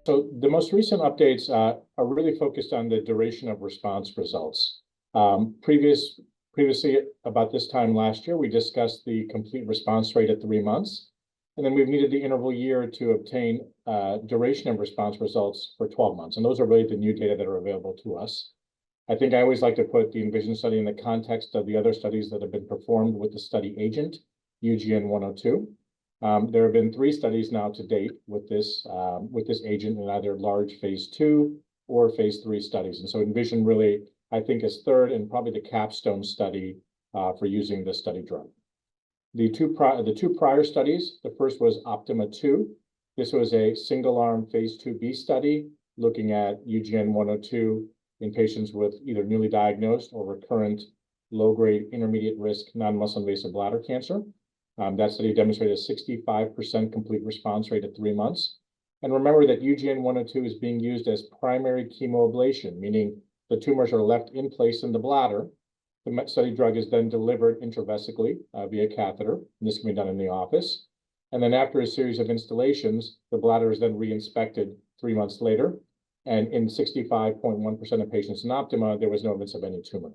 So the most recent updates are really focused on the duration of response results. Previously, about this time last year, we discussed the complete response rate at 3 months. And then we've needed the interval year to obtain duration of response results for 12 months. And those are really the new data that are available to us. I think I always like to put the ENVISION study in the context of the other studies that have been performed with the study agent, UGN-102. There have been 3 studies now to date with this agent in either large phase 2 or phase 3 studies. And so ENVISION really, I think, is third and probably the capstone study for using this study drug. The two prior studies, the first was Optima 2. This was a single-arm phase 2b study looking at UGN-102 in patients with either newly diagnosed or recurrent low-grade intermediate risk non-muscle invasive bladder cancer. That study demonstrated a 65% complete response rate at 3 months. And remember that UGN-102 is being used as primary chemoablation, meaning the tumors are left in place in the bladder. The study drug is then delivered intravesically via catheter, and this can be done in the office. And then after a series of installations, the bladder is then re-inspected 3 months later. And in 65.1% of patients in Optima, there was no evidence of any tumor.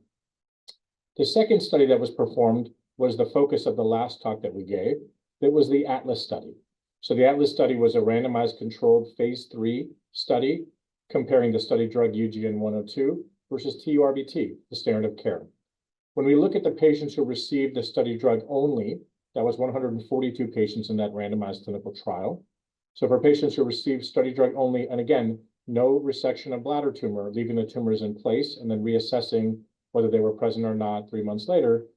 The second study that was performed was the focus of the last talk that we gave. It was the ATLAS study. So the ATLAS study was a randomized controlled phase 3 study comparing the study drug UGN-102 versus TURBT, the standard of care. When we look at the patients who received the study drug only, that was 142 patients in that randomized clinical trial. So for patients who received study drug only, and again, no resection of bladder tumor, leaving the tumors in place and then reassessing whether they were present or not 3 months later,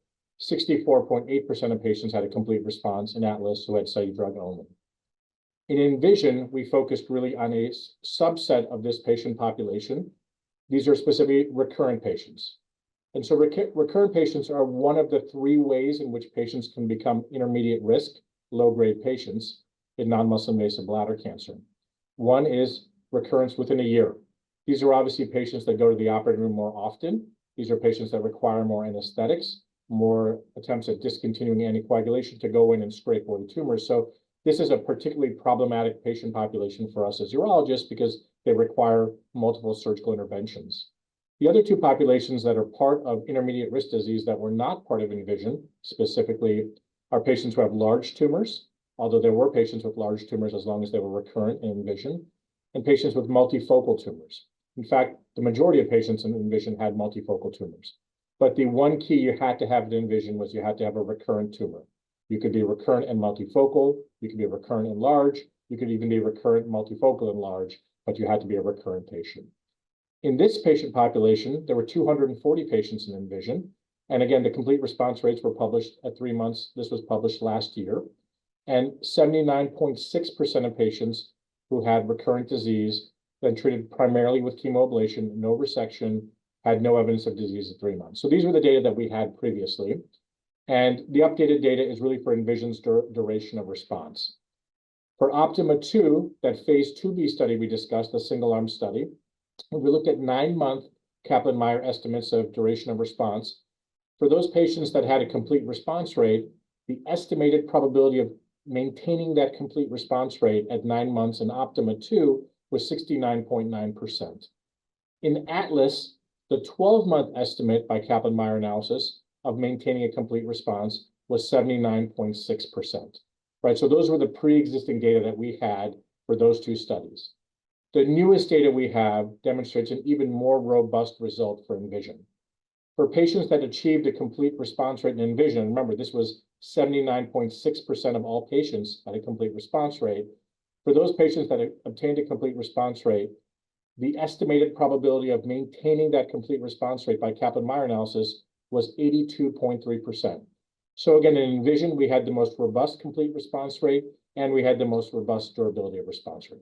64.8% of patients had a complete response in ATLAS who had study drug only. In ENVISION, we focused really on a subset of this patient population. These are specifically recurrent patients. And so recurrent patients are one of the 3 ways in which patients can become intermediate risk, low-grade patients in non-muscle invasive bladder cancer. One is recurrence within a year. These are obviously patients that go to the operating room more often. These are patients that require more anesthetics, more attempts at discontinuing anticoagulation to go in and scrape away tumors. So this is a particularly problematic patient population for us as urologists because they require multiple surgical interventions. The other 2 populations that are part of intermediate risk disease that were not part of ENVISION specifically are patients who have large tumors, although there were patients with large tumors as long as they were recurrent in ENVISION, and patients with multifocal tumors. In fact, the majority of patients in ENVISION had multifocal tumors. But the one key you had to have in ENVISION was you had to have a recurrent tumor. You could be recurrent and multifocal, you could be recurrent and large, you could even be recurrent, multifocal, and large, but you had to be a recurrent patient. In this patient population, there were 240 patients in ENVISION. And again, the complete response rates were published at 3 months. This was published last year. And 79.6% of patients who had recurrent disease, then treated primarily with chemoablation, no resection, had no evidence of disease at 3 months. So these were the data that we had previously. And the updated data is really for ENVISION's duration of response. For Optima 2, that phase 2b study we discussed, the single-arm study, we looked at 9-month Kaplan-Meier estimates of duration of response. For those patients that had a complete response rate, the estimated probability of maintaining that complete response rate at 9 months in Optima 2 was 69.9%. In ATLAS, the 12-month estimate by Kaplan-Meier analysis of maintaining a complete response was 79.6%. Right, so those were the pre-existing data that we had for those 2 studies. The newest data we have demonstrates an even more robust result for ENVISION. For patients that achieved a complete response rate in ENVISION, remember, this was 79.6% of all patients had a complete response rate. For those patients that obtained a complete response rate, the estimated probability of maintaining that complete response rate by Kaplan-Meier analysis was 82.3%. So again, in ENVISION, we had the most robust complete response rate, and we had the most robust durability of response rate.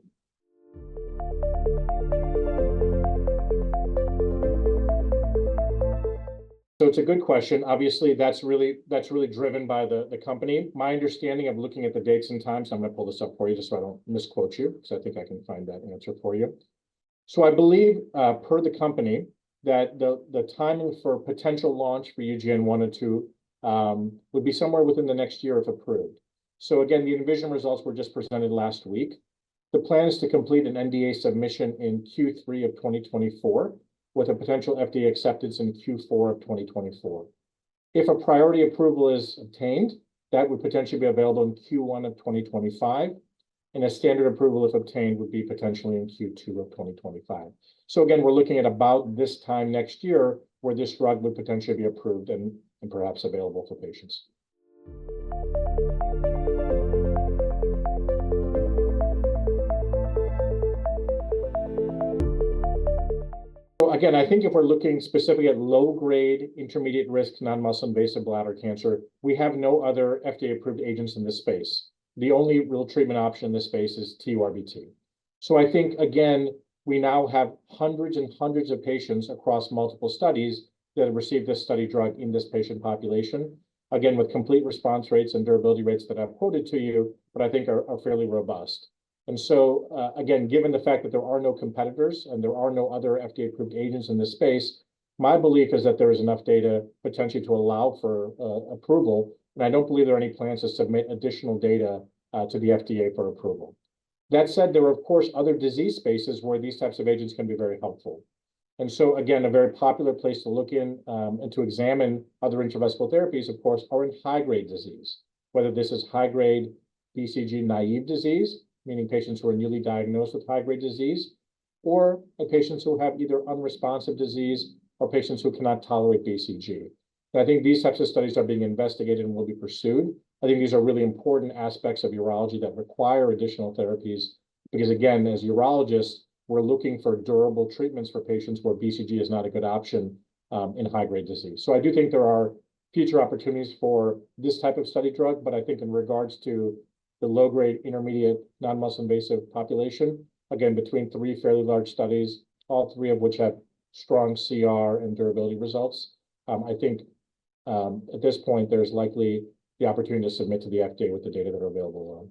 So it's a good question. Obviously, that's really driven by the company. My understanding of looking at the dates and times, I'm going to pull this up for you just so I don't misquote you, because I think I can find that answer for you. So I believe, per the company, that the timing for potential launch for UGN-102 would be somewhere within the next year if approved. So again, the ENVISION results were just presented last week. The plan is to complete an NDA submission in Q3 of 2024 with a potential FDA acceptance in Q4 of 2024. If a priority approval is obtained, that would potentially be available in Q1 of 2025, and a standard approval, if obtained, would be potentially in Q2 of 2025. So again, we're looking at about this time next year where this drug would potentially be approved and perhaps available for patients. So again, I think if we're looking specifically at low-grade, intermediate-risk non-muscle invasive bladder cancer, we have no other FDA-approved agents in this space. The only real treatment option in this space is TURBT. So I think, again, we now have hundreds and hundreds of patients across multiple studies that have received this study drug in this patient population, again, with complete response rates and durability rates that I've quoted to you, but I think are fairly robust. And so, again, given the fact that there are no competitors and there are no other FDA-approved agents in this space, my belief is that there is enough data potentially to allow for approval, and I don't believe there are any plans to submit additional data to the FDA for approval. That said, there are, of course, other disease spaces where these types of agents can be very helpful. And so, again, a very popular place to look in and to examine other intravesical therapies, of course, are in high-grade disease, whether this is high-grade BCG-naive disease, meaning patients who are newly diagnosed with high-grade disease, or patients who have either unresponsive disease or patients who cannot tolerate BCG. And I think these types of studies are being investigated and will be pursued. I think these are really important aspects of urology that require additional therapies because, again, as urologists, we're looking for durable treatments for patients where BCG is not a good option in high-grade disease. So I do think there are future opportunities for this type of study drug, but I think in regards to the low-grade, intermediate, non-muscle invasive population, again, between 3 fairly large studies, all 3 of which have strong CR and durability results, I think at this point, there's likely the opportunity to submit to the FDA with the data that are available.